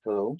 Hello.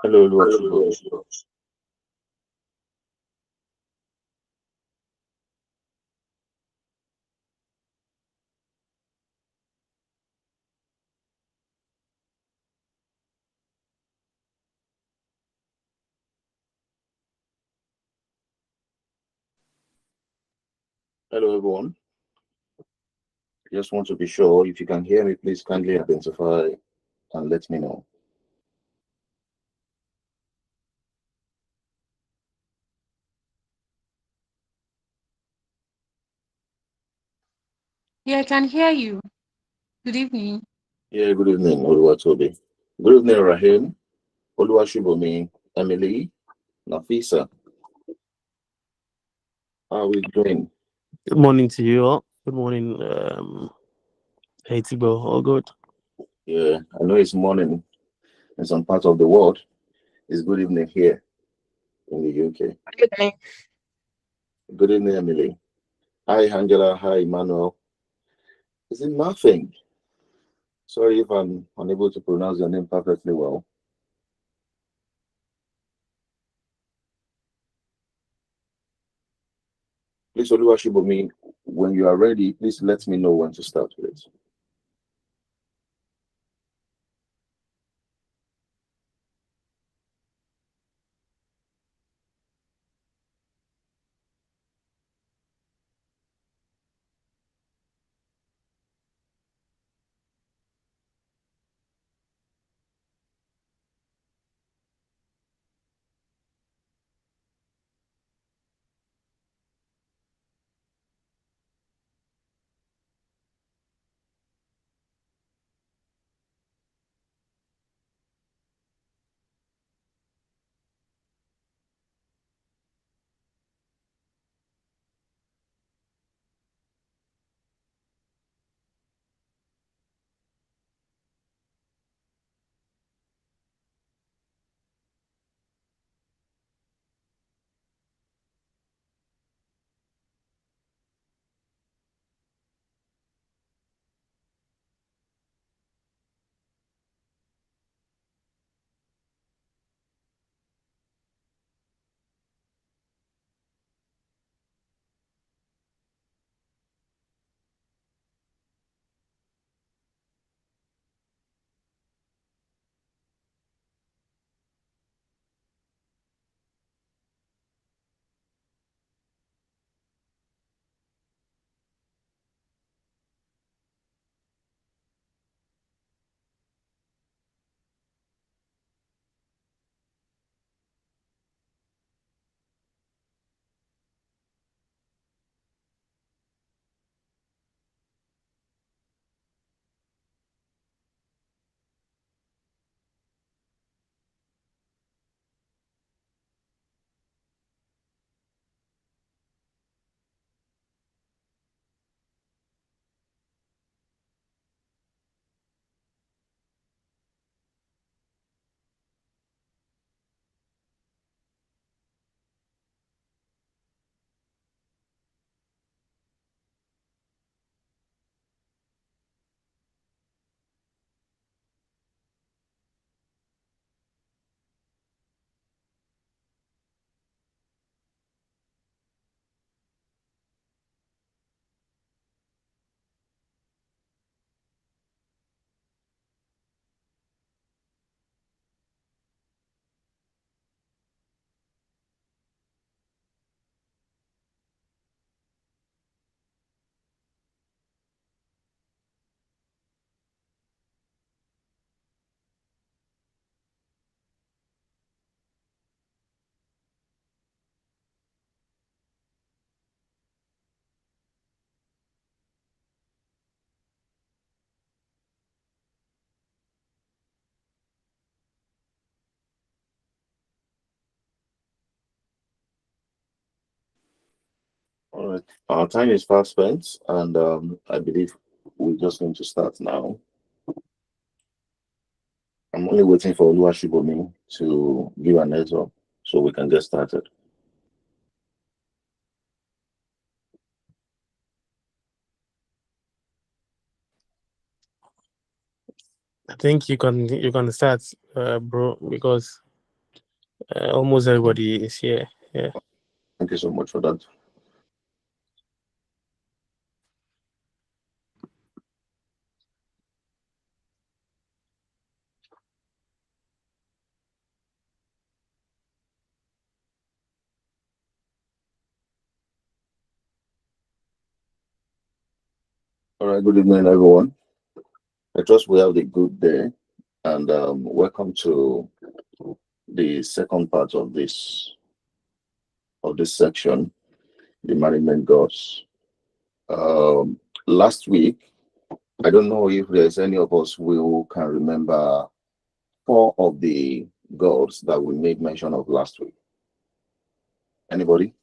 Hello, Oluwasegun. Hello, everyone. Just want to be sure if you can hear me, please kindly identify and let me know. Yeah, I can hear you. Good evening. Yeah, good evening, Oluwatobi. Good evening, Rahim, Oluwashibomi, Emily, Nafisa. How are we doing? Good morning to you all. Good morning, hey Tibo. All good. Yeah, I know it's morning in some parts of the world. It's good evening here in the UK. Good evening. Good evening, Emily. Hi, Angela. Hi, Emmanuel. Is it nothing? Sorry if I'm unable to pronounce your name perfectly well. Please, Oluwashibomi, when you are ready, please let me know when to start with. All right. Our time is fast spent, and I believe we're just going to start now. I'm only waiting for Oluwashibomi to give an heads up so we can get started. I think you can start, bro, because Almost everybody is here. Yeah. Thank you so much for that. All right, good evening, everyone. I trust we have a good day, and welcome to the second part of this section, the management goals. Last week, I don't know if there's any of us who can remember 4 of the goals that we made mention of last week. Anybody?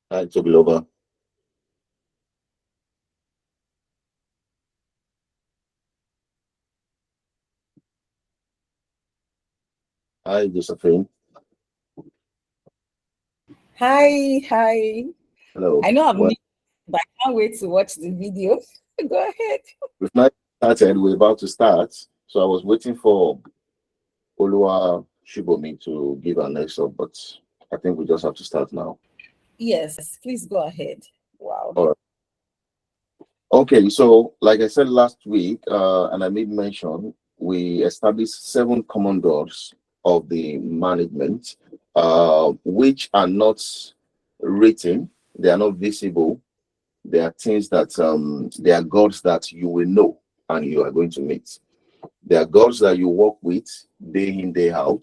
Hi, Tobiloba. Hi, Josephine. Hi. Hello. I know I'm Well, new, but I can't wait to watch the video. Go ahead. we've not started. We're about to start. So I was waiting for Olua Shibomi to give our next up, but I think we just have to start now. Yes, please go ahead. Wow. All right. Okay, so like I said last week, and I made mention, we established 7 common goals of the management, which are not written, they are not visible. They are things that they are goals that you will know and you are going to meet. They are goals that you work with day in, day out,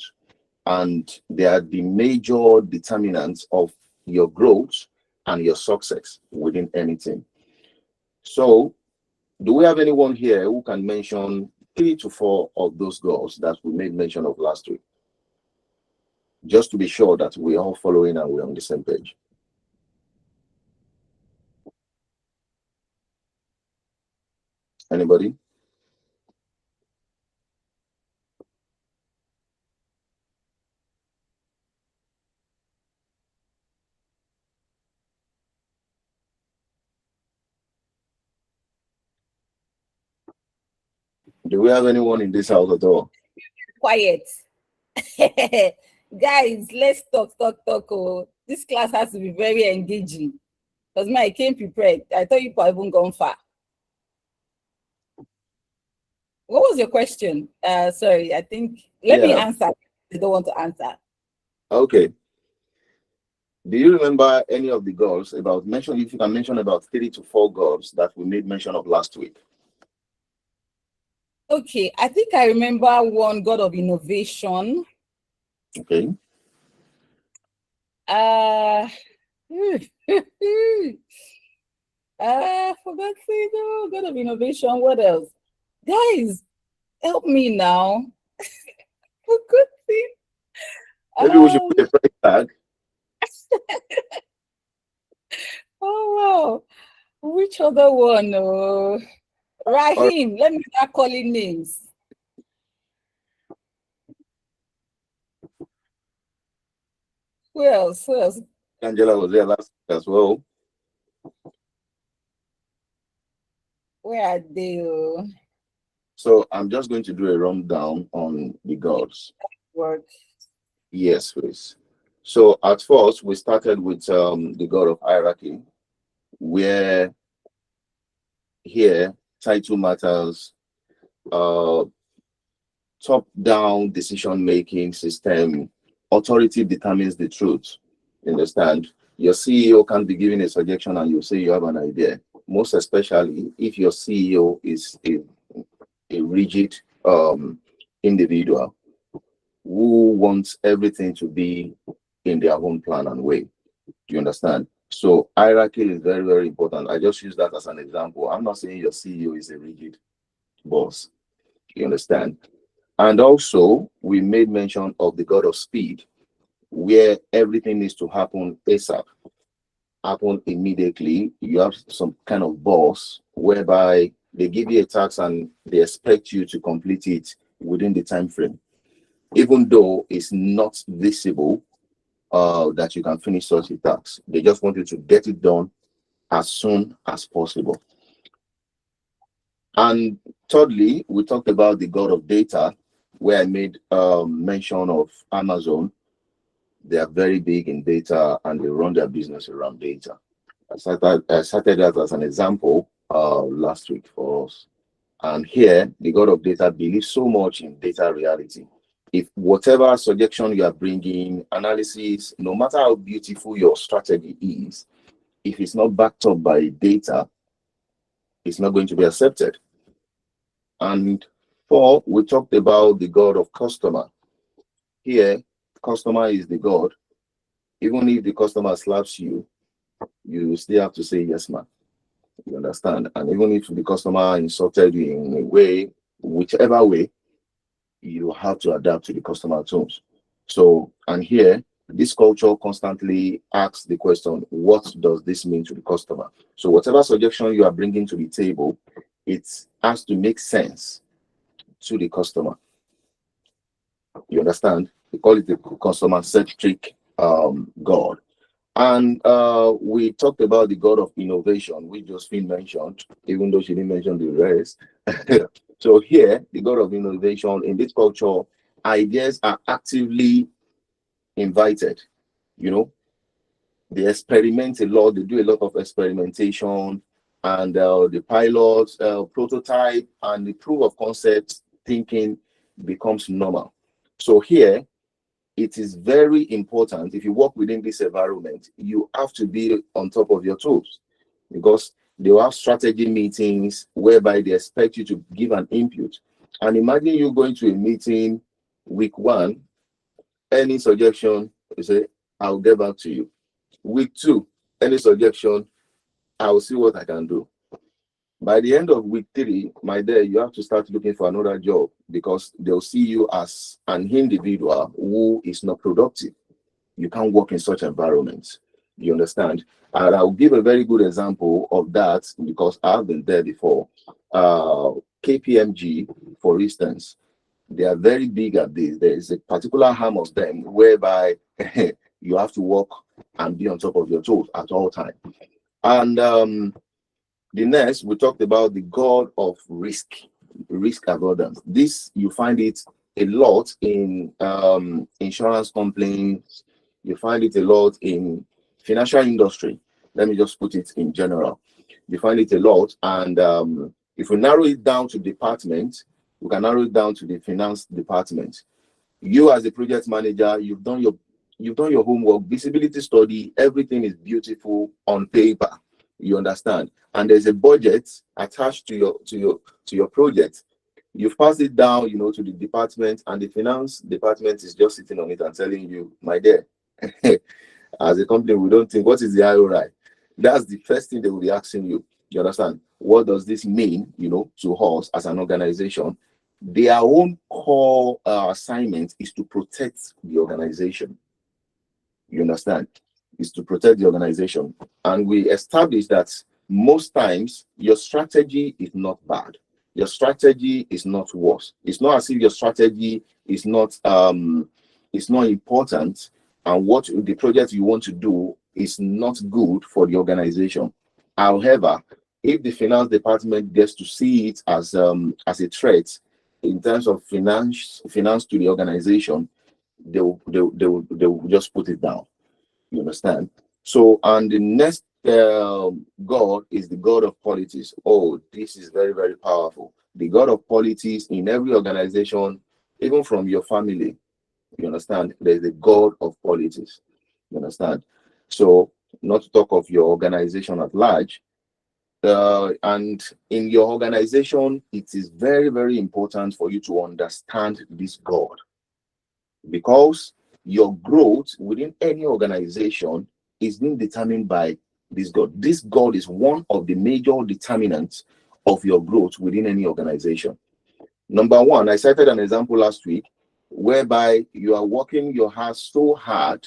and they are the major determinants of your growth and your success within anything. So, do we have anyone here who can mention 3 to 4 of those goals that we made mention of last week? Just to be sure that we're all following and we're on the same page. Anybody? Do we have anyone in this house at all? Quiet. Guys, let's talk. Oh. This class has to be very engaging. Because I came prepared. I thought you haven't gone far. What was your question? Sorry, I think let me answer. They don't want to answer. Okay. Do you remember any of the goals about mention? If you can mention about 3 to 4 goals that we made mention of last week. Okay, I think I remember one God of innovation. Okay. For God's sake, no, God of innovation. What else? Guys, help me now. For God's sake. Maybe we should put a price tag. Oh wow. Which other one? Rahim. Let me start calling names. Who else? Angela was there last week as well. Where are they? So I'm just going to do a rundown on the goals. Work. Yes, please. So at first, we started with the god of hierarchy, where here title matters, top-down decision-making system, authority determines the truth. You understand? Your CEO can be giving a suggestion and you say you have an idea. Most especially if your CEO is a rigid individual who wants everything to be in their own plan and way. You understand? So hierarchy is very, very important. I just use that as an example. I'm not saying your CEO is a rigid boss. You understand? And also, we made mention of the God of speed, where everything needs to happen ASAP, happen immediately. You have some kind of boss whereby they give you a task and they expect you to complete it within the time frame, even though it's not visible that you can finish such a task. They just want you to get it done as soon as possible. And thirdly, we talked about the God of data, where I made mention of Amazon. They are very big in data and they run their business around data. I cited that as an example last week for us. And here, the God of data believes so much in data reality. If whatever suggestion you are bringing, analysis, no matter how beautiful your strategy is, if it's not backed up by data, it's not going to be accepted. And four, we talked about the God of customer. Here, customer is the God. Even if the customer slaps you, you still have to say yes, ma'am. You understand? And even if the customer insulted you in a way, whichever way, you have to adapt to the customer terms. So, and here, this culture constantly asks the question, what does this mean to the customer? So whatever suggestion you are bringing to the table, it has to make sense to the customer. You understand? We call it the customer-centric God. And we talked about the God of innovation, which Josephine mentioned, even though she didn't mention the rest. So here, the God of innovation, in this culture, ideas are actively invited. You know, they experiment a lot, they do a lot of experimentation, and the pilots, prototype, and the proof of concept thinking becomes normal. So here, it is very important. If you work within this environment, you have to be on top of your toes, because they will have strategy meetings whereby they expect you to give an input. And imagine you going to a meeting week one, any suggestion, you say, I'll get back to you. Week two, any suggestion, I'll see what I can do. By the end of week three, my dear, you have to start looking for another job, because they'll see you as an individual who is not productive. You can't work in such environments. You understand? And I'll give a very good example of that, because I've been there before. KPMG, for instance, they are very big at this. There is a particular arm of them whereby you have to work and be on top of your toes at all times. And the next, we talked about the God of risk avoidance. This, you find it a lot in insurance companies. You find it a lot in financial industry. Let me just put it in general. You find it a lot. And if we narrow it down to department, we can narrow it down to the finance department. You as a project manager, you've done your homework, visibility study, everything is beautiful on paper. You understand? And there's a budget attached to your project. You've passed it down, to the department, and the finance department is just sitting on it and telling you, my dear, as a company, we don't think, what is the ROI? That's the first thing they will be asking you. You understand? What does this mean, to us as an organization? Their own core assignment is to protect the organization. You understand? Is to protect the organization. And we established that most times your strategy is not bad. Your strategy is not worse. It's not as if your strategy is not important, and what the project you want to do is not good for the organization. However, if the finance department gets to see it as a threat in terms of finance to the organization, they will just put it down. You understand? So, and the next God is the God of politics. Oh, this is very, very powerful. The God of politics in every organization, even from your family. You understand? There's a God of politics. You understand? So, not to talk of your organization at large. And in your organization, it is very, very important for you to understand this God, because your growth within any organization is being determined by this God. This God is one of the major determinants of your growth within any organization. Number one, I cited an example last week whereby you are working your heart so hard,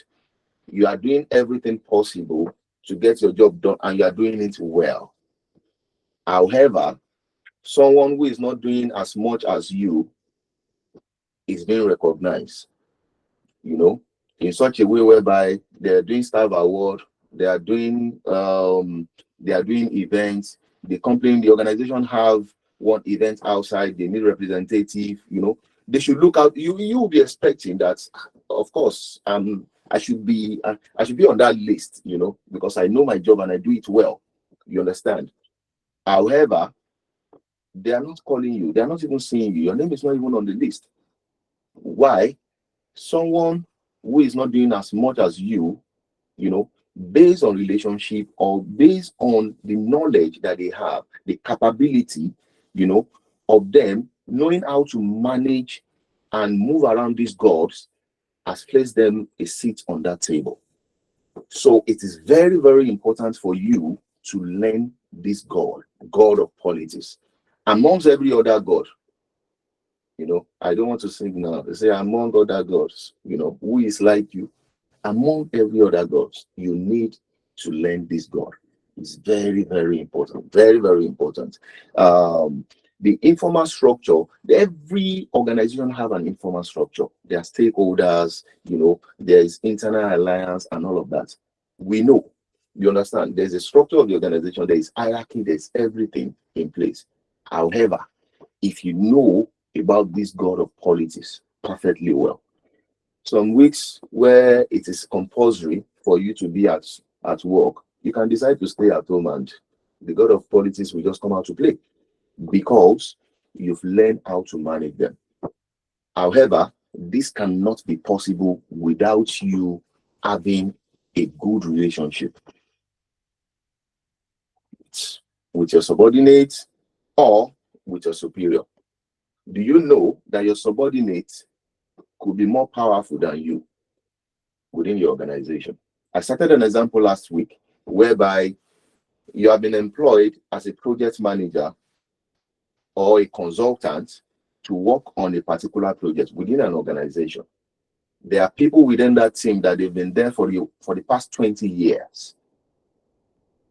you are doing everything possible to get your job done, and you are doing it well. However, someone who is not doing as much as you is being recognized. in such a way whereby they're doing staff award, they are doing events. The company, the organization have one event outside. They need representative. They should look out. You will be expecting that, of course. I should be on that list. Because I know my job and I do it well. You understand? However, they are not calling you. They are not even seeing you. Your name is not even on the list. Why? Someone who is not doing as much as you, based on relationship or based on the knowledge that they have, the capability, of them knowing how to manage and move around these gods, has placed them a seat on that table. So it is very, very important for you to learn this God of politics, amongst every other God. I don't want to sing now. They say among other gods, who is like you? Among every other gods, you need to learn this God. It's very, very important. Very, very important. The informal structure, every organization have an informal structure. There are stakeholders, there is internal alliance and all of that. We know, you understand, there's a structure of the organization, there is hierarchy, there's everything in place. However, if you know about this God of politics perfectly well, some weeks where it is compulsory for you to be at work, you can decide to stay at home and the God of politics will just come out to play because you've learned how to manage them. However, this cannot be possible without you having a good relationship with your subordinates or with your superior. Do you know that your subordinate could be more powerful than you within your organization? I started an example last week whereby you have been employed as a project manager or a consultant to work on a particular project within an organization. There are people within that team that they've been there for the past 20 years.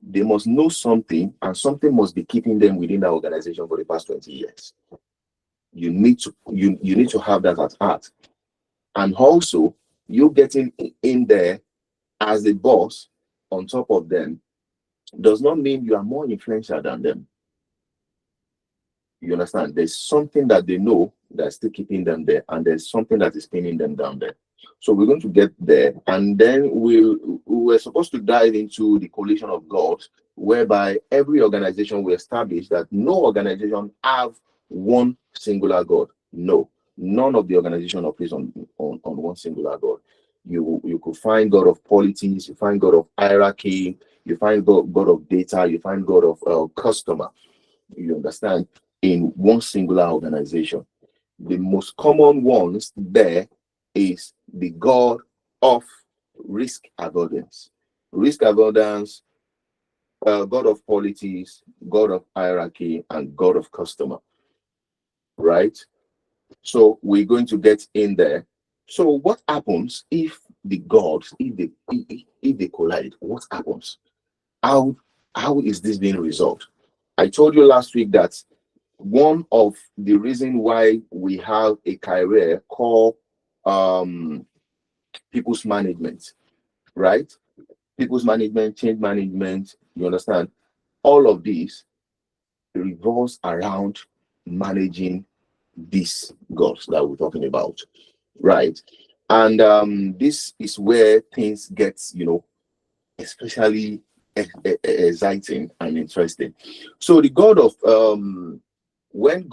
They must know something, and something must be keeping them within that organization for the past 20 years. You need to have that at heart. And also, you getting in there as a boss on top of them does not mean you are more influential than them. You understand? There's something that they know that's still keeping them there, and there's something that is pinning them down there. So we're going to get there, and then we're supposed to dive into the coalition of gods, whereby every organization will establish that no organization have one singular God. No, none of the organization operates on one singular God. You could find God of politics, you find God of hierarchy, you find God of data, you find God of customer. You understand? In one singular organization. The most common ones there is the God of risk avoidance. Risk avoidance, God of politics, God of hierarchy, and God of customer. Right? So we're going to get in there. So what happens if the gods, if they collide? What happens? How is this being resolved? I told you last week that one of the reasons why we have a career called people's management, right? People's management, change management, you understand? All of these revolves around managing these goals that we're talking about, right? And this is where things get, especially exciting and interesting. So the God of when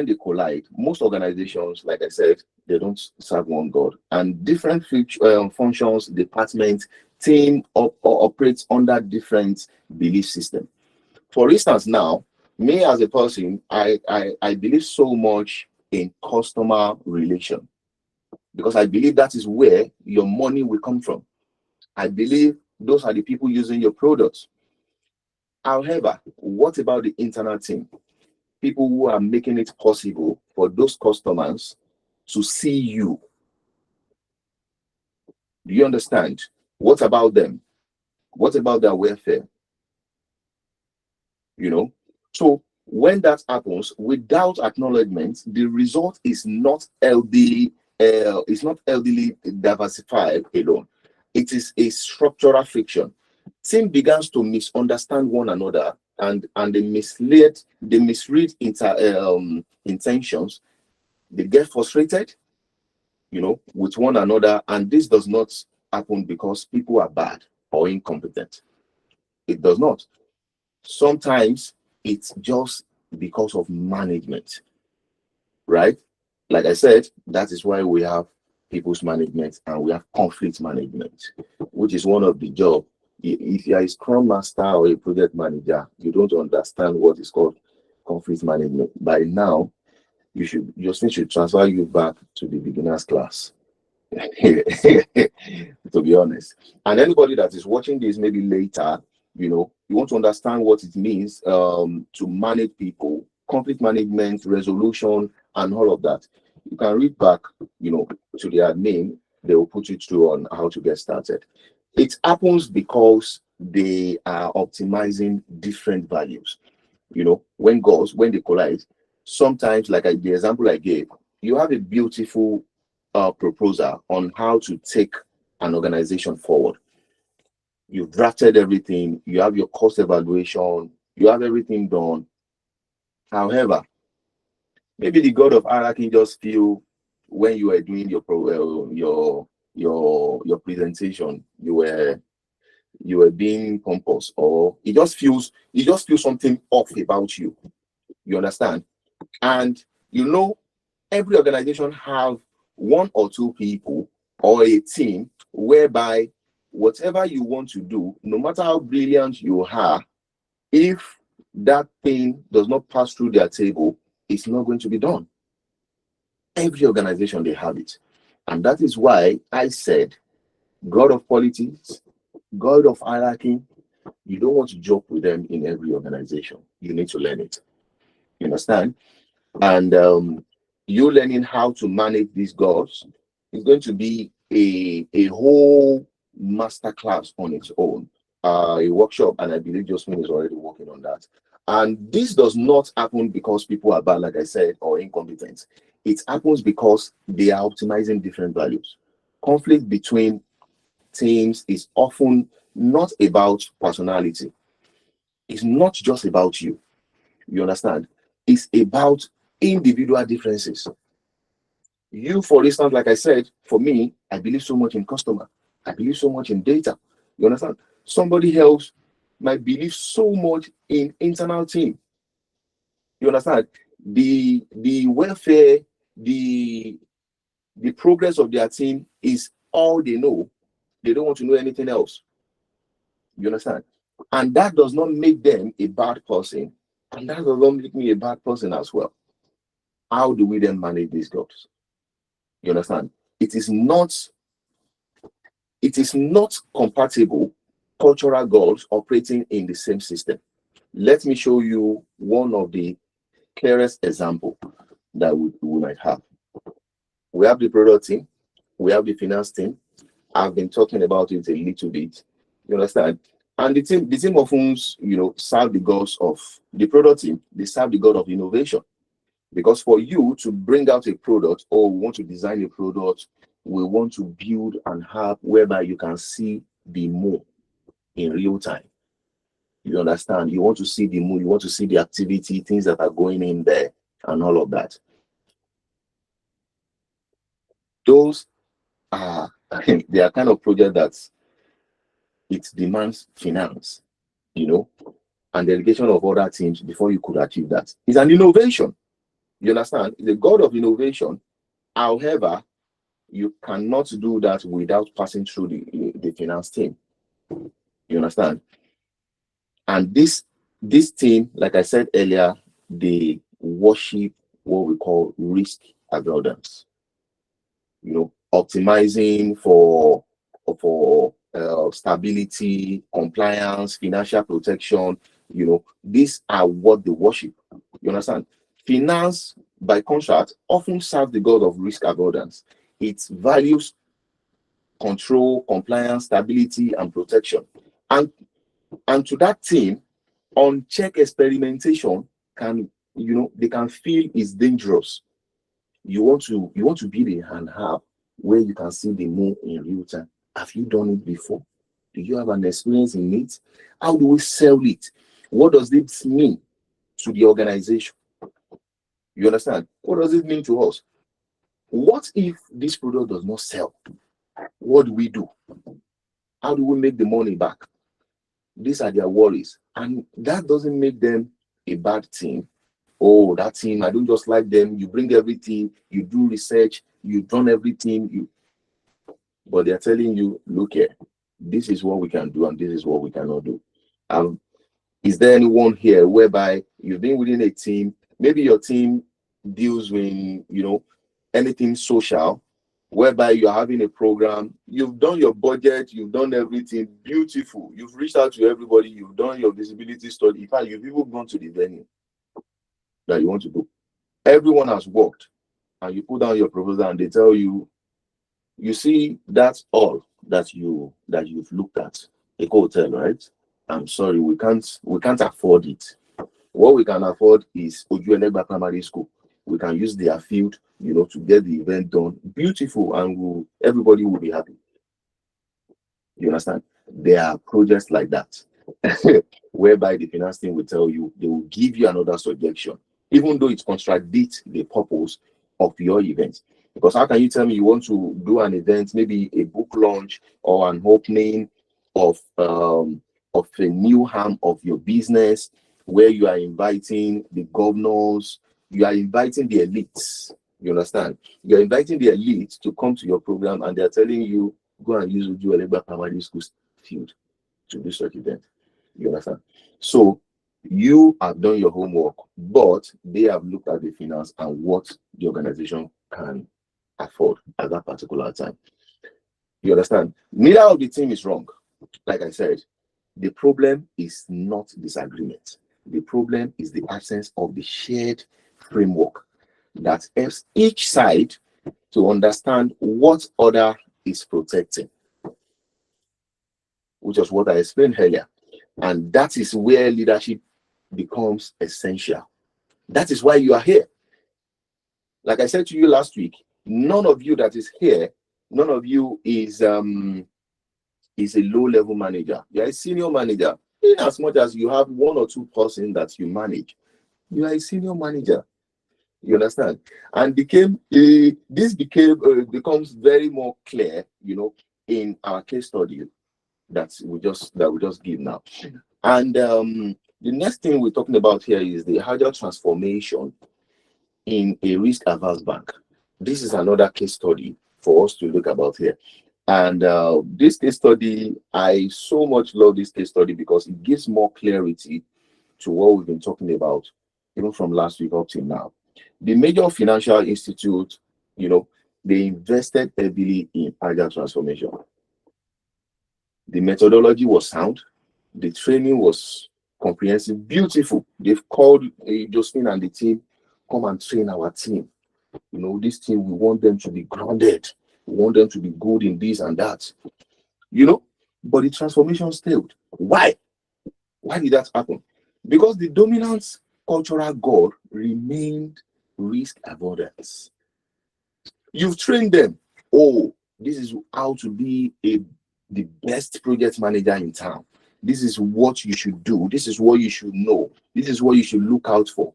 they collide, most organizations, like I said, they don't serve one God, and different functions, departments, team operates under different belief system. For instance, now, me as a person, I believe so much in customer relation because I believe that is where your money will come from. I believe those are the people using your products. However, what about the internal team? People who are making it possible for those customers to see you. Do you understand? What about them? What about their welfare? So when that happens without acknowledgement, the result is not healthy elderly diversified alone. It is a structural friction. Team begins to misunderstand one another, and they misread intentions. They get frustrated, with one another, and this does not happen because people are bad or incompetent. It does not. Sometimes it's just because of management, right? Like I said, that is why we have people's management and we have conflict management, which is one of the job. If you are a scrum master or a project manager, you don't understand what is called conflict management. By now, your thing should transfer you back to the beginners class. To be honest. And anybody that is watching this maybe later, you want to understand what it means to manage people, conflict management, resolution, and all of that. You can read back, to their name. They will put you through on how to get started. It happens because they are optimizing different values. When they collide, sometimes, like the example I gave, you have a beautiful proposal on how to take an organization forward. You've drafted everything, you have your cost evaluation, you have everything done. However, maybe the god of hierarchy just feel when you were doing your presentation, you were being pompous, or it just feels something off about you. You understand? And every organization have one or two people or a team whereby whatever you want to do, no matter how brilliant you are, if that thing does not pass through their table, it's not going to be done. Every organization, they have it. And that is why I said, God of politics, God of hierarchy, you don't want to joke with them in every organization. You need to learn it. You understand? And you learning how to manage these gods is going to be a whole masterclass on its own, a workshop, and I believe Josephine is already working on that. And this does not happen because people are bad, like I said, or incompetent. It happens because they are optimizing different values. Conflict between teams is often not about personality. It's not just about you. You understand? It's about individual differences. You, for instance, like I said, for me, I believe so much in customer. I believe so much in data. You understand? Somebody else might believe so much in internal team. You understand? The welfare, the progress of their team is all they know. They don't want to know anything else. You understand? And that does not make them a bad person. And that does not make me a bad person as well. How do we then manage these goals? You understand? It is not compatible cultural goals operating in the same system. Let me show you one of the clearest example that we might have. We have the product team, we have the finance team. I've been talking about it a little bit. You understand? And the team often, serve the goals of the product team. They serve the goal of innovation. Because for you to bring out a product, or we want to design a product, we want to build an app whereby you can see the moon in real time. You understand? You want to see the moon, you want to see the activity, things that are going in there, and all of that. Those are they are kind of project that it demands finance, and delegation of other teams before you could achieve that. It's an innovation. You understand? It's a god of innovation. However, you cannot do that without passing through the finance team. You understand? And this team, like I said earlier, they worship what we call risk avoidance. Optimizing for stability, compliance, financial protection. These are what they worship. You understand? Finance, by contrast, often serves the god of risk avoidance. It values control, compliance, stability, and protection. And to that team, unchecked experimentation can, they can feel is dangerous. You want to build an app where you can see the moon in real time. Have you done it before? Do you have an experience in it? How do we sell it? What does this mean to the organization? You understand? What does it mean to us? What if this product does not sell? What do we do? How do we make the money back? These are their worries. And that doesn't make them a bad team. Oh, that team, I don't just like them. You bring everything, you do research, you've done everything, but they're telling you, look here, this is what we can do and this is what we cannot do. Is there anyone here whereby you've been within a team, maybe your team deals with, anything social, whereby you're having a program, you've done your budget, you've done everything beautiful, you've reached out to everybody, you've done your visibility study, in fact, you've even gone to the venue that you want to go. Everyone has worked, and you put down your proposal and they tell you, you see, that's all that you've looked at. A hotel, right? I'm sorry, we can't afford it. What we can afford is Ojuelegba Primary School. We can use their field, to get the event done beautiful, and everybody will be happy. You understand? There are projects like that, whereby the finance team will tell you, they will give you another suggestion, even though it contradicts the purpose of your event. Because how can you tell me you want to do an event, maybe a book launch or an opening of a new arm of your business, where you are inviting the governors, you are inviting the elites. You understand? You are inviting the elites to come to your program, and they are telling you, go and use Ojuelegba Primary School field to do such event. You understand? So you have done your homework, but they have looked at the finance and what the organization can afford at that particular time. You understand? Neither of the team is wrong. Like I said, the problem is not disagreement. The problem is the absence of the shared framework that helps each side to understand what other is protecting, which is what I explained earlier. And that is where leadership becomes essential. That is why you are here. Like I said to you last week, none of you that is here, none of you is a low-level manager. You are a senior manager. In as much as you have one or two persons that you manage, you are a senior manager. You understand? And this becomes very more clear, in our case study that we just give now. And the next thing we're talking about here is the agile transformation in a risk-averse bank. This is another case study for us to look about here. And this case study, I so much love this case study because it gives more clarity to what we've been talking about, even from last week up till now. The major financial institute, they invested heavily in agile transformation. The methodology was sound. The training was comprehensive, beautiful. They've called Josephine and the team, come and train our team. This team, we want them to be grounded. We want them to be good in this and that. But the transformation failed. Why? Why did that happen? Because the dominant cultural goal remained risk avoidance. You've trained them. Oh, this is how to be the best project manager in town. This is what you should do. This is what you should know. This is what you should look out for.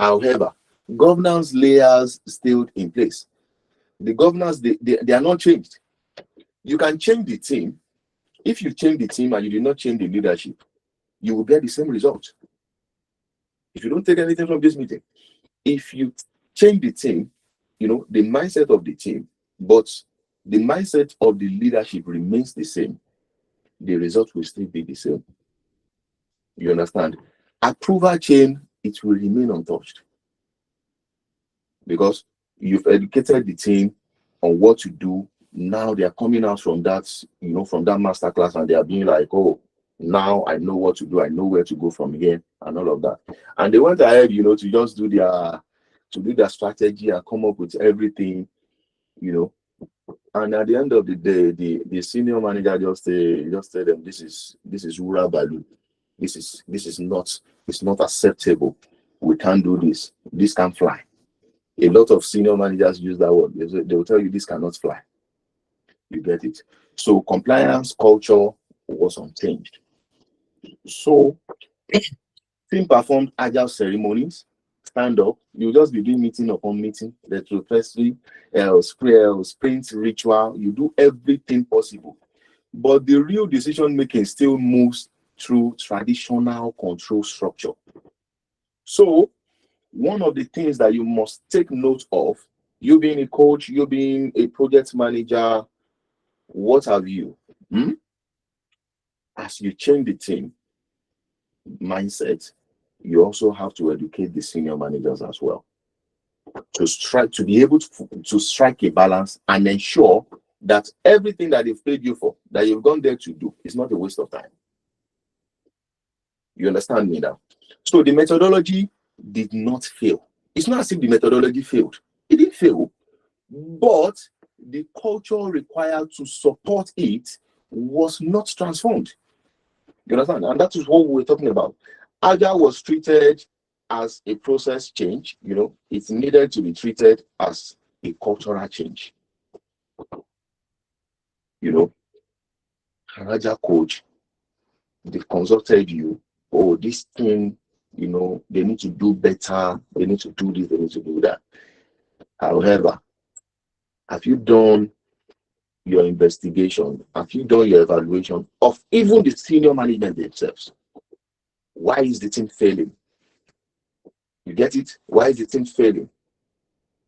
However, governance layers stayed in place. The governance, they are not changed. You can change the team. If you change the team and you did not change the leadership, you will get the same result. If you don't take anything from this meeting, if you change the team, the mindset of the team, but the mindset of the leadership remains the same, the result will still be the same. You understand? Approval chain, it will remain untouched because you've educated the team on what to do. Now they are coming out from that, from that masterclass, and they are being like, oh, now I know what to do. I know where to go from here and all of that. And they went ahead, to just do their strategy and come up with everything, And at the end of the day, the senior manager just tell them, this is Ura Balu. This is not acceptable. We can't do this. This can't fly. A lot of senior managers use that word. They will tell you this cannot fly. You get it? So compliance culture was unchanged. So team performed agile ceremonies, stand up. You just be doing meeting upon meeting, retrospective, sprint ritual. You do everything possible. But the real decision making still moves through traditional control structure. So one of the things that you must take note of, you being a coach, you being a project manager, what have you, as you change the team mindset, you also have to educate the senior managers as well to be able to strike a balance and ensure that everything that they've paid you for, that you've gone there to do, is not a waste of time. You understand me now? So the methodology did not fail. It's not as if the methodology failed. It didn't fail, but the culture required to support it was not transformed. You understand? And that is what we're talking about. Agile was treated as a process change. It needed to be treated as a cultural change. An Agile coach, they consulted you. Oh, this thing, they need to do better. They need to do this. They need to do that. However, have you done your investigation? Have you done your evaluation of even the senior management themselves? Why is the team failing? You get it? Why is the team failing?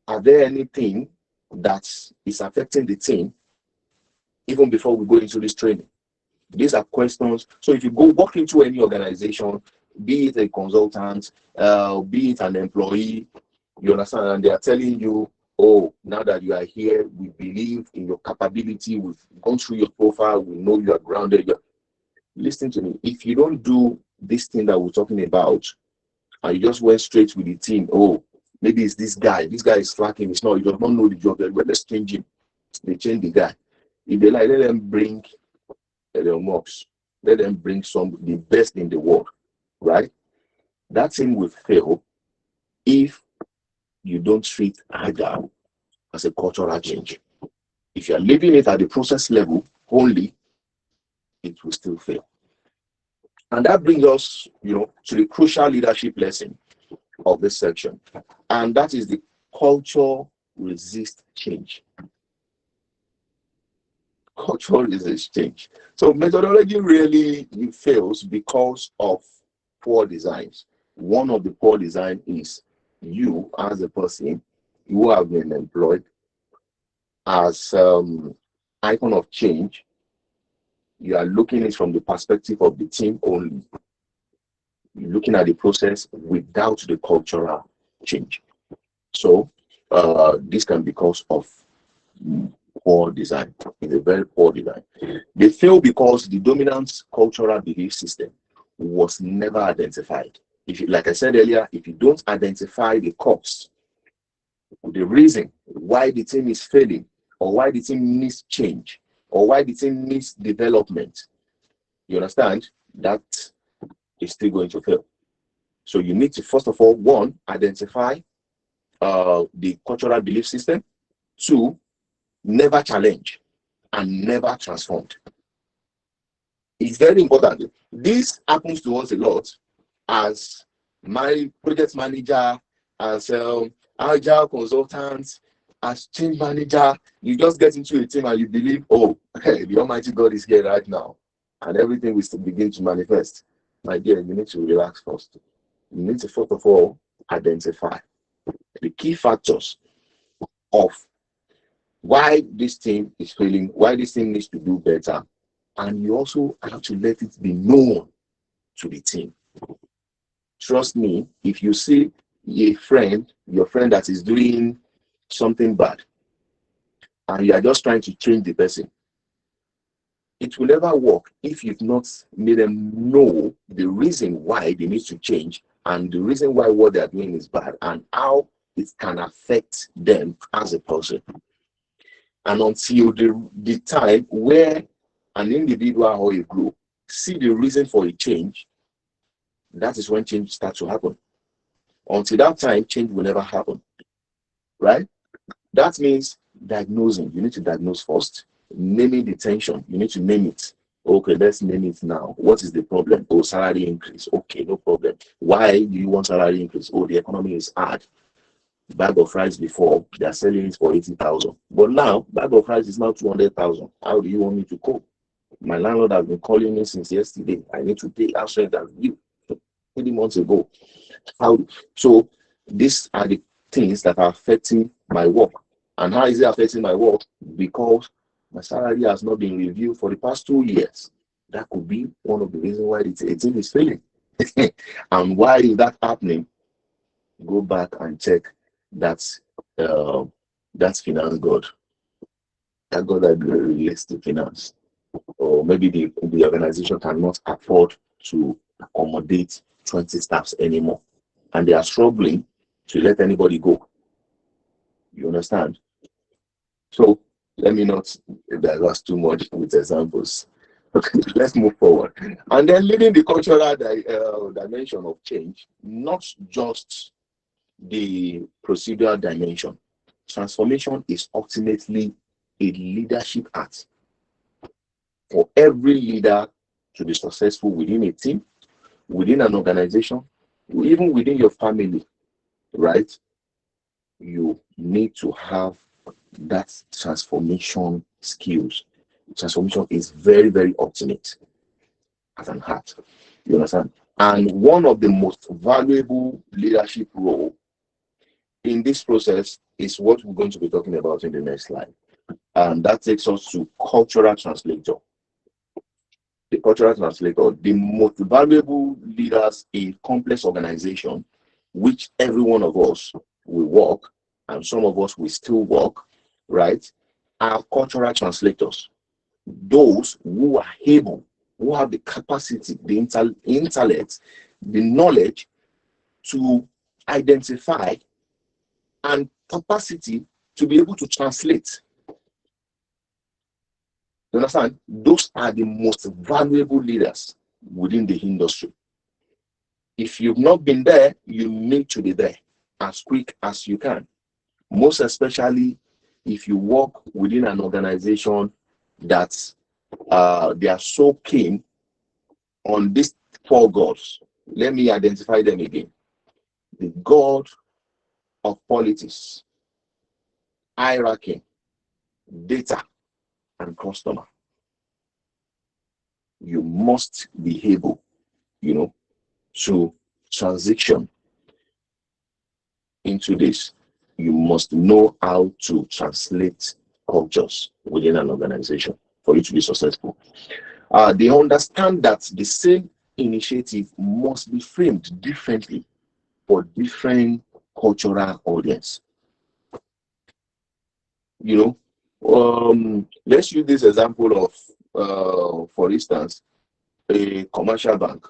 Are there anything that is affecting the team even before we go into this training? These are questions. So if you go walk into any organization, be it a consultant, be it an employee, you understand, and they are telling you, oh, now that you are here, we believe in your capability, we've gone through your profile, we know you are grounded. Listen to me. If you don't do this thing that we're talking about, and you just went straight with the team, oh, maybe it's this guy is slacking, it's not, he does not know the job very well, let's change him. They change the guy. If they like, let them bring their mocks, let them bring the best in the world, right? That thing will fail if you don't treat Agile as a cultural change. If you're leaving it at the process level only, it will still fail. And that brings us, to the crucial leadership lesson of this section. And that is the culture resist change. Culture resist change. So methodology really fails because of poor designs. One of the poor design is you as a person who have been employed as icon of change. You are looking at it from the perspective of the team only. You're looking at the process without the cultural change. So this can be because of poor design. It's a very poor design. They fail because the dominant cultural belief system was never identified. Like I said earlier, if you don't identify the cause, the reason why the team is failing, or why the team needs change, or why the team needs development, you understand, that is still going to fail. So you need to, first of all, one, identify the cultural belief system. Two, never challenge and never transformed. It's very important. This happens to us a lot as my project manager, as agile consultant, as change manager. You just get into a team and you believe, oh, hey, the Almighty God is here right now, and everything will still begin to manifest. My dear, you need to relax first. You need to, first of all, identify the key factors of why this team is failing, why this team needs to do better. And you also have to let it be known to the team. Trust me, if you see your friend that is doing something bad, and you are just trying to change the person, it will never work if you've not made them know the reason why they need to change, and the reason why what they are doing is bad, and how it can affect them as a person. And until the time where an individual or a group see the reason for a change, that is when change starts to happen. Until that time, change will never happen. right? That means diagnosing. You need to diagnose first. Naming the tension. You need to name it. Okay, let's name it now. What is the problem? Oh, salary increase. Okay, no problem. Why do you want salary increase? Oh, the economy is hard. Bag of rice before, they are selling it for 80,000. But now, bag of rice is now 200,000. How do you want me to cope? My landlord has been calling me since yesterday. I need to pay house rent as due 3 months ago. How? So these are the things that are affecting my work. And how is it affecting my work? Because my salary has not been reviewed for the past 2 years. That could be one of the reasons why the team is failing. And why is that happening? Go back and check that that's finance God. That God that relates to finance. Or maybe the organization cannot afford to accommodate 20 staffs anymore. And they are struggling to let anybody go. You understand? So let me not digress too much with examples. Okay, let's move forward. And then leading the cultural dimension of change, not just the procedural dimension. Transformation is ultimately a leadership act. For every leader to be successful within a team, within an organization, even within your family, right? You need to have that transformation skills. Transformation is very, very ultimate as an art. You understand? And one of the most valuable leadership role in this process is what we're going to be talking about in the next slide. And that takes us to cultural translator. The cultural translator, the most valuable leaders in complex organization, which every one of us will work, and some of us will still work, right, are cultural translators. Those who are able, who have the capacity, the intellect, the knowledge to identify and capacity to be able to translate. You understand? Those are the most valuable leaders within the industry. If you've not been there, you need to be there as quick as you can. Most especially if you work within an organization that they are so keen on these four gods. Let me identify them again. The God of politics, hierarchy, data, and customer. You must be able, to transition into this. You must know how to translate cultures within an organization for you to be successful. They understand that the same initiative must be framed differently for different cultural audience. Let's use this example of, for instance, a commercial bank.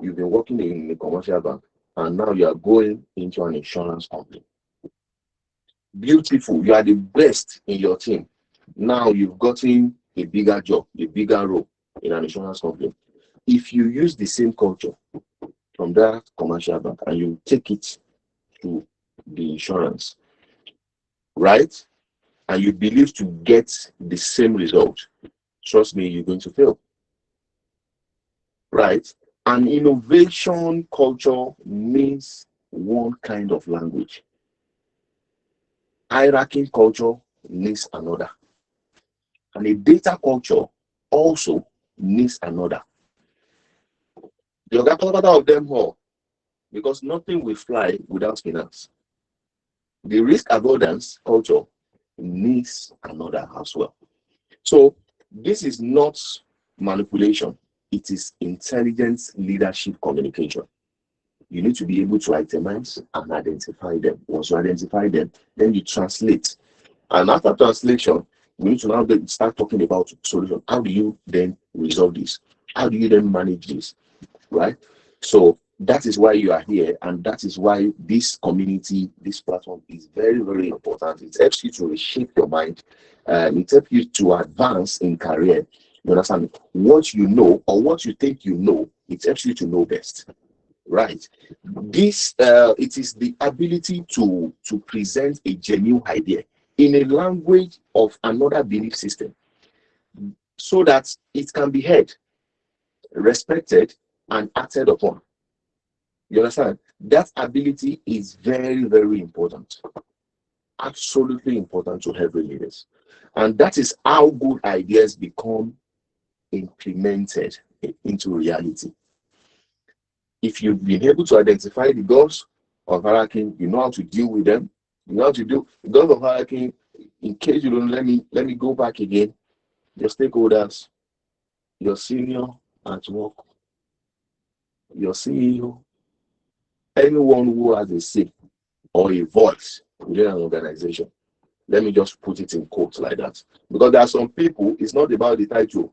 You've been working in a commercial bank, and now you are going into an insurance company. Beautiful, you are the best in your team. Now you've gotten a bigger job, a bigger role in an insurance company. If you use the same culture from that commercial bank and you take it to the insurance, right? And you believe to get the same result, trust me, you're going to fail. Right? An innovation culture means one kind of language. Hierarchy culture needs another. And a data culture also needs another. You got of them all because nothing will fly without finance. The risk avoidance culture needs another as well. So this is not manipulation. It is intelligent leadership communication. You need to be able to itemize and identify them. Once you identify them, then you translate. And after translation, we need to now start talking about solution. How do you then resolve this? How do you then manage this? Right? So that is why you are here, and that is why this community, this platform is very, very important. It helps you to reshape your mind. It helps you to advance in career. You understand? What you know or what you think you know, it helps you to know best. right? This it is the ability to present a genuine idea in a language of another belief system so that it can be heard, respected, and acted upon. You understand? That ability is very, very important. Absolutely important to every leaders. And that is how good ideas become implemented into reality. If you've been able to identify the goals of hierarchy, you know how to deal with them. You know how to do the goals of hierarchy. In case you don't, let me go back again. Your stakeholders, your senior at work, your CEO, anyone who has a say or a voice within an organization. Let me just put it in quotes like that. Because there are some people, it's not about the title.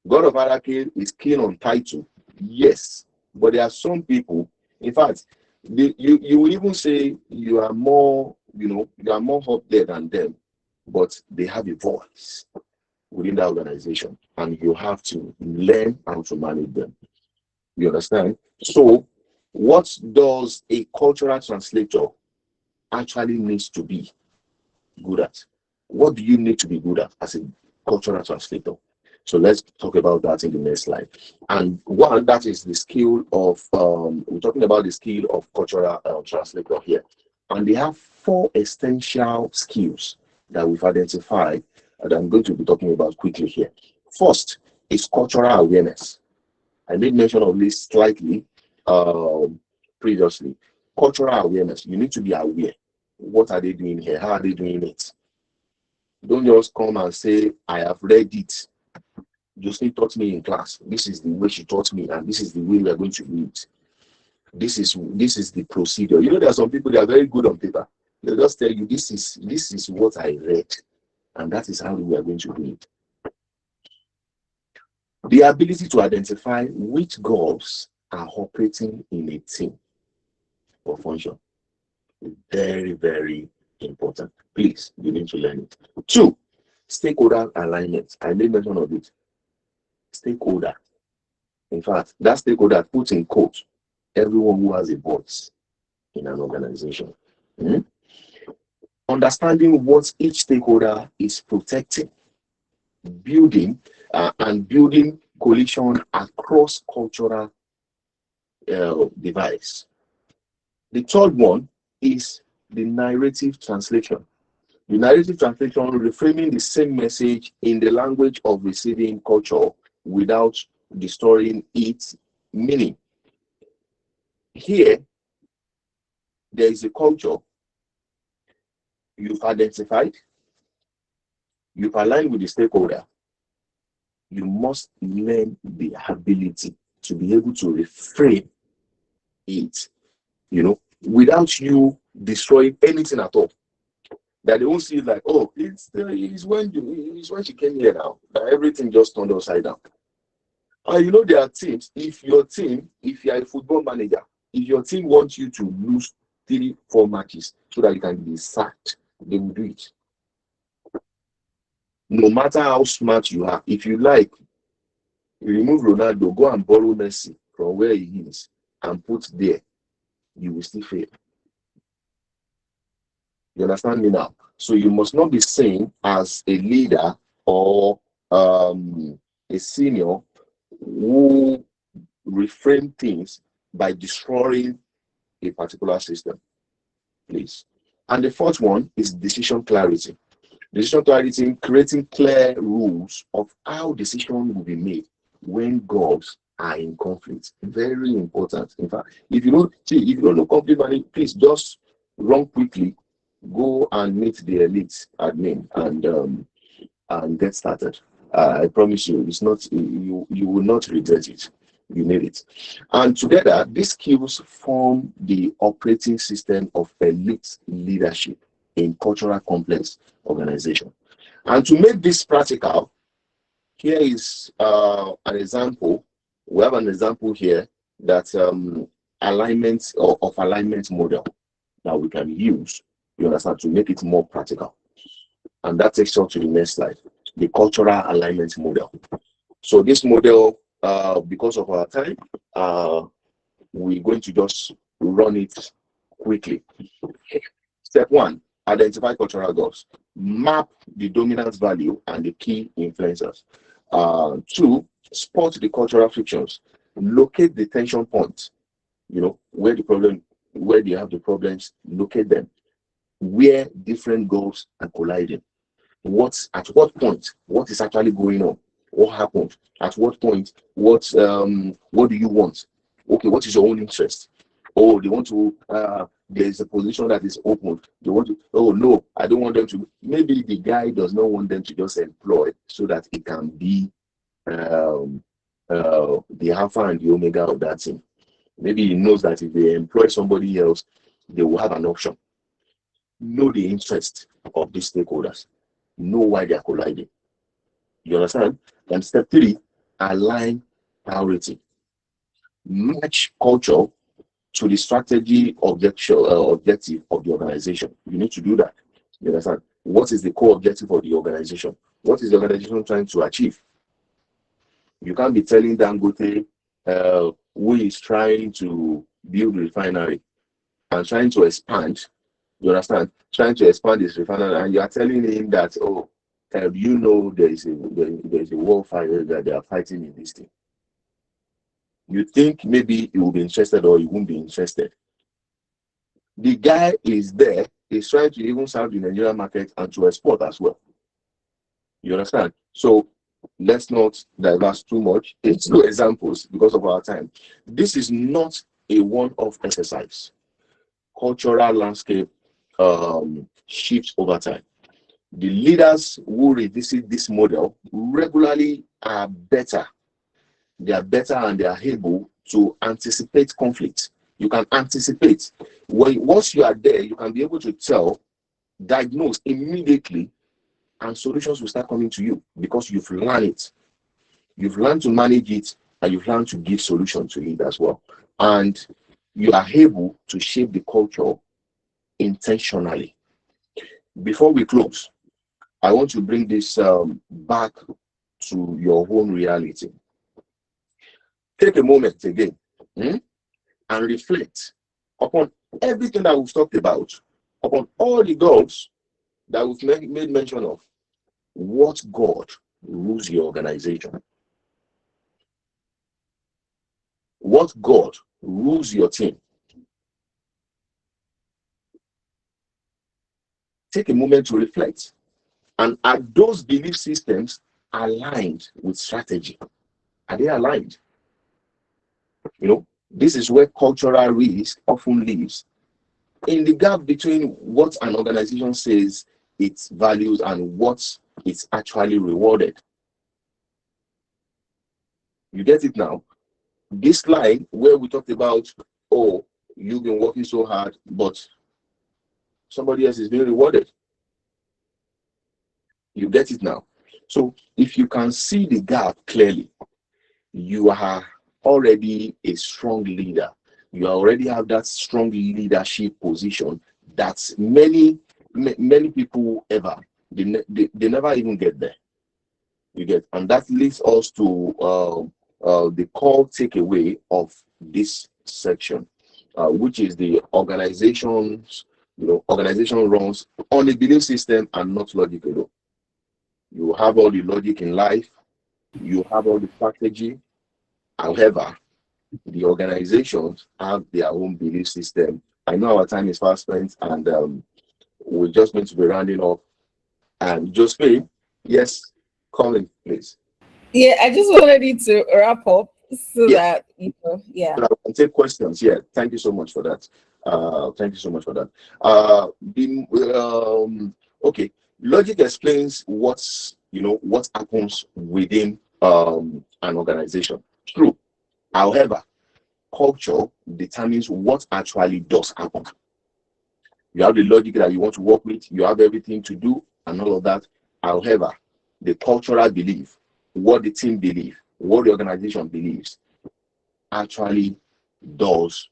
God of hierarchy is keen on title, yes. But there are some people, in fact, you will even say you are more, you are more up there than them, but they have a voice within the organization, and you have to learn how to manage them. You understand? So, what does a cultural translator actually needs to be good at? What do you need to be good at as a cultural translator? So let's talk about that in the next slide. And one, that is the skill of, we're talking about the skill of cultural translator here. And they have 4 essential skills that we've identified that I'm going to be talking about quickly here. First is cultural awareness. I made mention of this slightly previously. Cultural awareness. You need to be aware. What are they doing here? How are they doing it? Don't just come and say, I have read it. Jocelyn taught me in class. This is the way she taught me, and this is the way we are going to do it. This is the procedure. You know, there are some people that are very good on paper. They'll just tell you, this is what I read, and that is how we are going to do it. The ability to identify which goals are operating in a team or function is very, very important. Please, you need to learn it. 2, stakeholder alignment. I made mention of it. Stakeholder. In fact, that stakeholder puts in quotes everyone who has a voice in an organization. Understanding what each stakeholder is protecting, building building coalition across cultural device. The third one is the narrative translation. The narrative translation, reframing the same message in the language of receiving culture without distorting its meaning. Here, there is a culture you've identified, you've aligned with the stakeholder. You must learn the ability to be able to reframe it, without you destroying anything at all. That they won't see it like, oh, it's when she came here now that everything just turned upside down. And there are teams. If you are a football manager, if your team wants you to lose 3-4 matches so that you can be sacked, they will do it. No matter how smart you are, if you like, you remove Ronaldo, go and borrow Messi from where he is and put there, you will still fail. You understand me now? So you must not be seen as a leader or a senior who reframe things by destroying a particular system, please. And the fourth one is decision clarity. Decision clarity, creating clear rules of how decisions will be made when goals are in conflict. Very important. In fact, if you don't know conflict management, please just run quickly, go and meet the elite admin and get started. I promise you, it's not you will not regret it. You need it. And together, these skills form the operating system of elite leadership in cultural complex organization. And to make this practical, here is an example. We have an example here that alignment model that we can use, you understand, to make it more practical. And that takes us to the next slide, the cultural alignment model. So this model, because of our time, we're going to just run it quickly. Step one, identify cultural goals. Map the dominant value and the key influencers. Two, spot the cultural frictions. Locate the tension points. Where they have the problems, locate them. Where different goals are colliding. At what point, what is actually going on? What happened? At what point, what do you want? Okay, what is your own interest? Oh, they want to, there's a position that is open. They want to, oh no, I don't want them to. Maybe the guy does not want them to just employ so that it can be the alpha and the omega of that thing. Maybe he knows that if they employ somebody else, they will have an option. Know the interest of these stakeholders. Know why they are colliding. You understand? And step three, align priority. Match culture to the strategy objective of the organization. You need to do that. You understand? What is the core objective of the organization? What is the organization trying to achieve? You can't be telling Dangote who is trying to build a refinery and trying to expand. You understand? Trying to expand this refinery, and you are telling him that, oh, there is a warfare that they are fighting in this thing. You think maybe he will be interested or he won't be interested. The guy is there, he's trying to even serve the Nigerian market and to export as well. You understand? So let's not diverse too much into examples because of our time. This is not a one-off exercise. Cultural landscape shifts over time. The leaders who revisit this model regularly are better. They are better and they are able to anticipate conflict. You can anticipate. Once you are there, you can be able to diagnose immediately, and solutions will start coming to you because you've learned it. You've learned to manage it, and you've learned to give solutions to it as well. And you are able to shape the culture intentionally. Before we close, I want to bring this back to your own reality. Take a moment again and reflect upon everything that we've talked about, upon all the goals that we've made mention of. What God rules your organization? What God rules your team? Take a moment to reflect. And are those belief systems aligned with strategy? Are they aligned? This is where cultural risk often lives, in the gap between what an organization says its values and what it's actually rewarded. You get it now? This line where we talked about, oh, you've been working so hard, but somebody else is being rewarded. You get it now? So if you can see the gap clearly, you are already a strong leader. You already have that strong leadership position that many people they never even get there. You get, and that leads us to the core takeaway of this section, which is the organizations. Organization runs on a belief system and not logic alone. You have all the logic in life. You have all the strategy. However, the organizations have their own belief system. I know our time is fast spent, and we're just going to be rounding up. And Josephine, yes, Colin, please. Yeah, I just wanted you to wrap up so Yeah. that yeah. So that I can take questions. Yeah, thank you so much for that. Thank you so much for that. Okay, logic explains what happens within an organization. True. However, culture determines what actually does happen. You have the logic that you want to work with, you have everything to do and all of that. However, the cultural belief, what the team believes, what the organization believes, actually does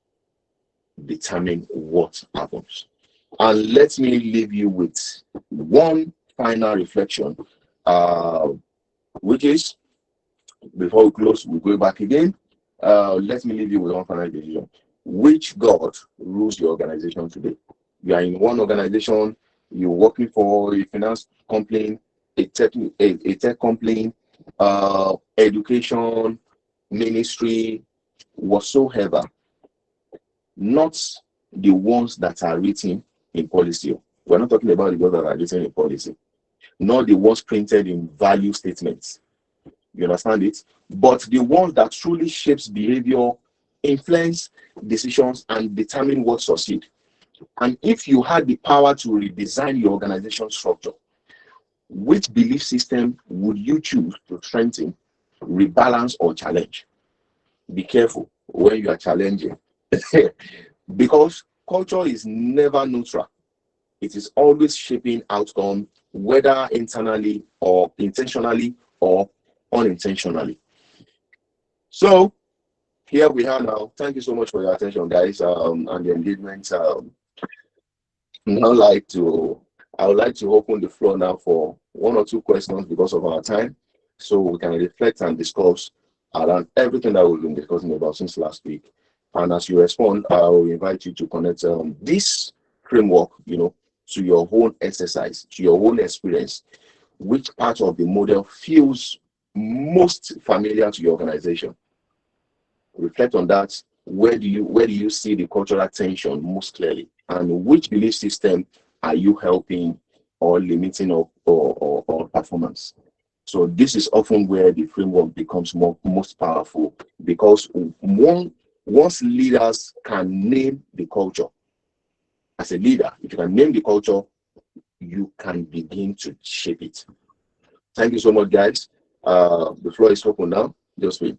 determine what happens. And let me leave you with one final reflection, which is, before we close, we go back again. let me leave you with one final decision. Which God rules your organization today? You are in one organization, you're working for a finance company, a tech company, education, ministry, whatsoever, not the ones that are written in policy. We're not talking about the ones that are written in policy, not the ones printed in value statements. You understand it? But the ones that truly shapes behavior, influence decisions, and determine what succeed. And if you had the power to redesign your organization structure, which belief system would you choose to strengthen, rebalance, or challenge? Be careful when you are challenging. Because culture is never neutral. It is always shaping outcome, whether internally or intentionally or unintentionally. So here we are now. Thank you so much for your attention, guys, and the engagement. Now I would like to open the floor now for one or two questions because of our time, so we can reflect and discuss around everything that we've been discussing about since last week. And as you respond, I will invite you to connect this framework, to your own exercise, to your own experience. Which part of the model feels most familiar to your organization? Reflect on that. Where do you see the cultural tension most clearly, and which belief system are you helping or limiting or performance? So this is often where the framework becomes most powerful, because once leaders can name the culture, as a leader, if you can name the culture, you can begin to shape it. Thank you so much, guys. The floor is open now. Just wait.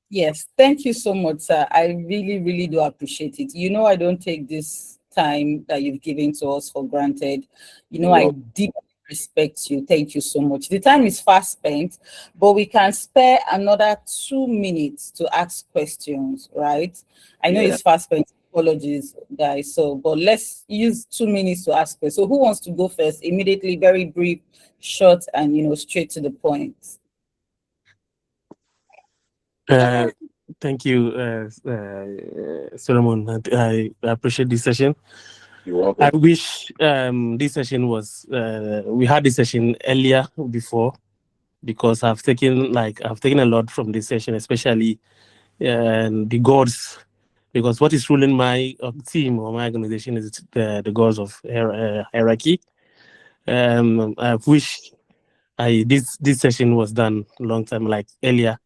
Yes, thank you so much, sir. I really, really do appreciate it. I don't take this time that you've given to us for granted. I deeply respect you. Thank you so much. The time is fast spent, but we can spare another 2 minutes to ask questions, right? I know Yeah. it's fast spent. Apologies, guys. But let's use 2 minutes to ask questions. So who wants to go first? Immediately, very brief, short, and straight to the point. Thank you, Solomon. I appreciate this session. You're welcome. I wish this session was we had this session earlier before, because I've taken a lot from this session, especially the gods, because what is ruling my team or my organization is the gods of hierarchy. I wish this session was done a long time, like earlier.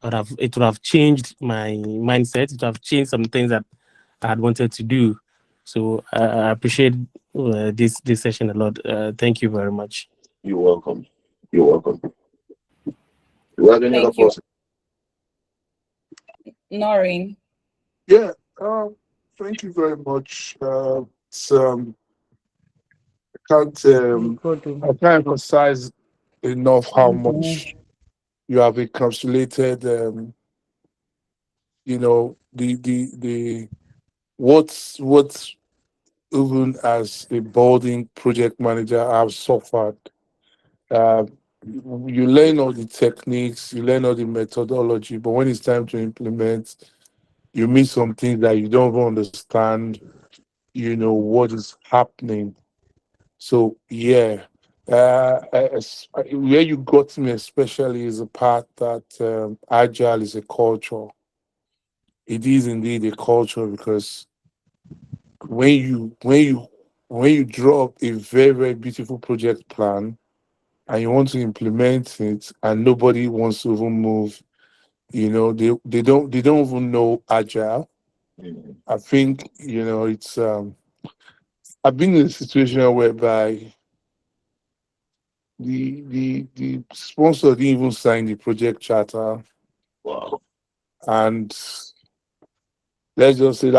It would have changed my mindset. It would have changed some things that I had wanted to do. So I appreciate this session a lot. Thank you very much. You're welcome. You're welcome. Do you have any other Thank you, person? Noreen. Yeah, thank you very much. I can't emphasize enough how much you have encapsulated. The what's even as a building project manager I've suffered. Uh, you learn all the techniques, you learn all the methodology, but when it's time to implement, you meet some things that you don't even understand. What is happening. So yeah, where you got me especially is the part that agile is a culture. It is indeed a culture, because when you draw up a very, very beautiful project plan and you want to implement it and nobody wants to even move, they don't even know agile. Mhm. I think it's I've been in a situation whereby the sponsor didn't even sign the project charter, Wow. and let's just say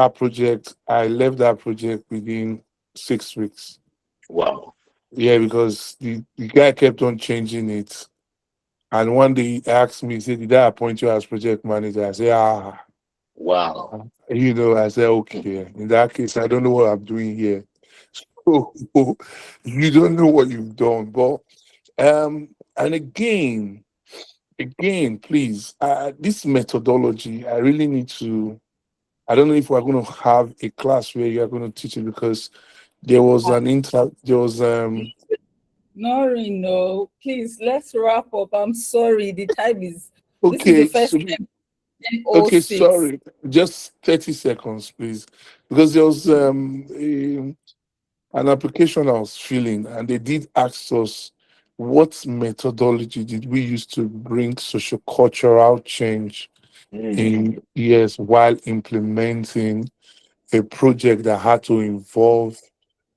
I left that project within 6 weeks. Wow. Yeah, because the guy kept on changing it. And one day he asked me, he said, "Did I appoint you as project manager?" I said, Wow. I said, okay. In that case, I don't know what I'm doing here. So you don't know what you've done. But and again, again, please, this methodology, I really need to. I don't know if we're going to have a class where you are going to teach it, because there was No, please, let's wrap up. I'm sorry, the time is, this is the okay, first so, time, okay, 10:06. sorry, just 30 seconds, please, because there was an application I was filling, and they did ask us what methodology did we use to bring social-cultural change in years while implementing a project that had to involve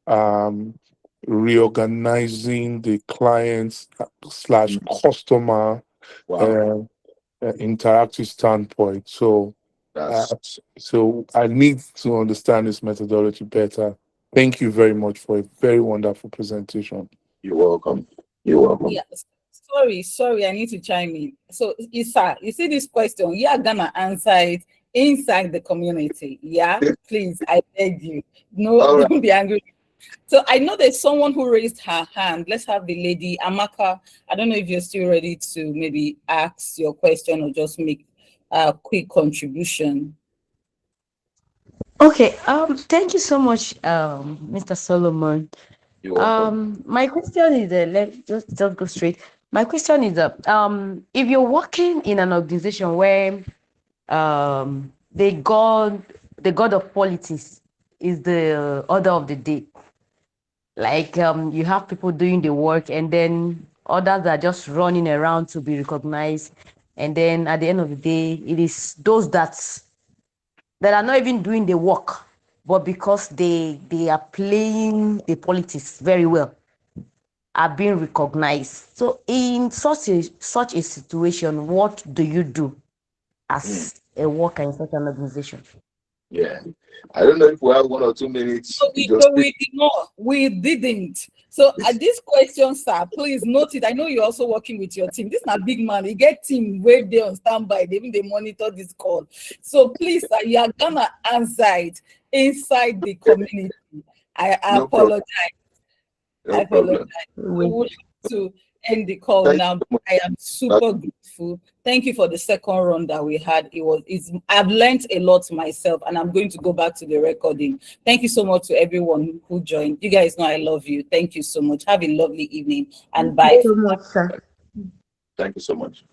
um, reorganizing the clients slash customer Wow. interactive standpoint. So, That's so I need to understand this methodology better. Thank you very much for a very wonderful presentation. you're welcome. You're welcome. Yes. Sorry, I need to chime in. So, Isa, you see this question, you are gonna answer it inside the community. Yeah, please, I beg you. No, All right. don't be angry. So I know there's someone who raised her hand. Let's have the lady, Amaka. I don't know if you're still ready to maybe ask your question or just make a quick contribution. Okay, thank you so much, Mr. Solomon. You're welcome. My question is, let's just go straight. My question is, if you're working in an organization where the god of politics is the order of the day, like you have people doing the work and then others are just running around to be recognized, and then at the end of the day, it is those that are not even doing the work, but because they are playing the politics very well, are being recognized. So in such a situation, what do you do as a worker in such an organization? Yeah. I don't know if we have 1 or 2 minutes. So we did not. We didn't. So this question, sir, please note it. I know you're also working with your team. This is not big man. You get team where they on standby. They monitor this call. So please, sir, you are gonna answer it inside the community. I No problem. apologize. No I apologize. problem. We would like to end the call Thank now. you so much. I am super grateful. Thank you for the second run that we had. I've learned a lot myself, and I'm going to go back to the recording. Thank you so much to everyone who joined. You guys know I love you. Thank you so much. Have a lovely evening and Thank bye. you so much, sir. Thank you so much.